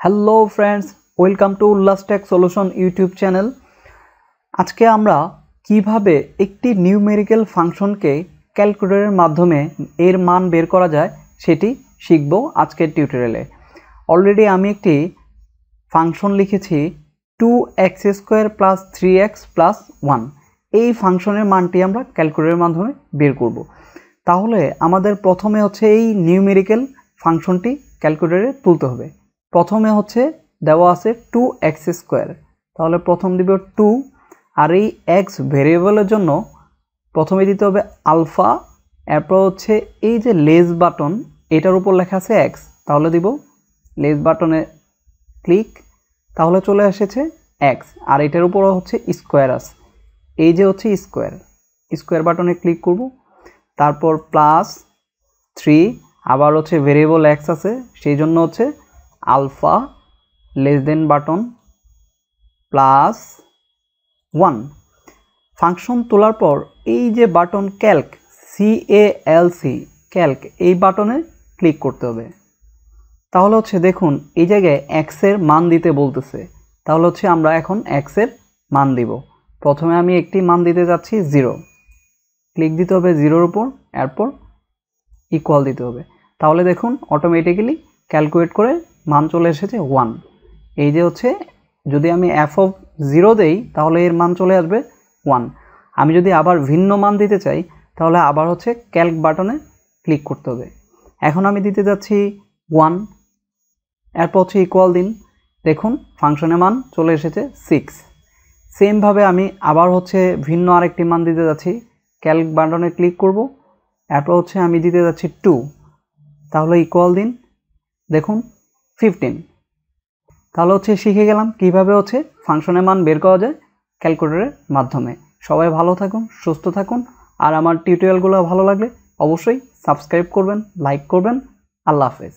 Hello friends, welcome to উল্লাস take solution YouTube channel. আজকে আমরা কিভাবে একটি নিউমেরিক্যাল ফাংশনকে ক্যালকুলেটরের মাধ্যমে এর মান বের করা যায় সেটি শিখব আজকের টিউটোরিয়ালে। অলরেডি আমি একটি ফাংশন লিখেছি 2x² + 3x + 1। এই ফাংশনের মানটি আমরা ক্যালকুলেটরের মাধ্যমে বের করব। তাহলে আমাদের প্রথমে হচ্ছে এই নিউমেরিক্যাল ফাংশনটি ক্যালকুলেটরে তুলতে হবে। প্রথমে হচ্ছে দেওয়া আছে 2x², তাহলে প্রথম দিব 2, আর এই x ভেরিয়েবলের জন্য প্রথমে দিতে হবে আলফা, এরপর হচ্ছে এই যে লেস বাটন এটার উপর লেখা আছে x, তাহলে দিব লেস বাটনে ক্লিক, তাহলে চলে এসেছে x, আর এটার উপরও হচ্ছে স্কোয়ার আছে, এই যে হচ্ছে স্কোয়ার বাটনে ক্লিক করব, তারপর +3, আবার হচ্ছে ভেরিয়েবল x আছে সেই জন্য হচ্ছে alpha less than button +1। Function তোলার পর এই যে বাটন ক্যালক ক্যালক এই বাটনে ক্লিক করতে হবে। তাহলে হচ্ছে দেখুন এই জায়গায় x এর মান দিতে বলতেছে, তাহলে হচ্ছে আমরা এখন x এর মান দিব। প্রথমে আমি একটি মান দিতে যাচ্ছি 0, ক্লিক দিতে হবে 0-এর উপর, এরপর ইকুয়াল দিতে হবে। তাহলে দেখুন অটোমেটিক্যালি ক্যালকুলেট করে মান চলে এসেছে 1। এই যে হচ্ছে যদি আমি f(0) দেই তাহলে এর মান চলে আসবে 1। আমি যদি আবার ভিন্ন মান দিতে চাই তাহলে আবার হচ্ছে ক্যালক বাটনে ক্লিক করতে হবে। এখন আমি দিতে যাচ্ছি 1, এরপর হচ্ছে ইকুয়াল দিন, দেখুন ফাংশনের মান চলে এসেছে 6। সেমভাবে আমি আবার হচ্ছে ভিন্ন আরেকটি মান দিতে যাচ্ছি, ক্যালক বাটনে ক্লিক করব, এরপর হচ্ছে আমি দিতে যাচ্ছি 2, তাহলে ইকুয়াল দিন, দেখুন 15। তাহলে হচ্ছে শিখে গেলাম কিভাবে হচ্ছে ফাংশনের মান বের করা যায় ক্যালকুলেটরের মাধ্যমে। সবাই ভালো থাকুন, সুস্থ থাকুন, আর আমার টিউটোরিয়ালগুলো ভালো লাগলে অবশ্যই সাবস্ক্রাইব করবেন, লাইক করবেন। আল্লাহ হাফেজ।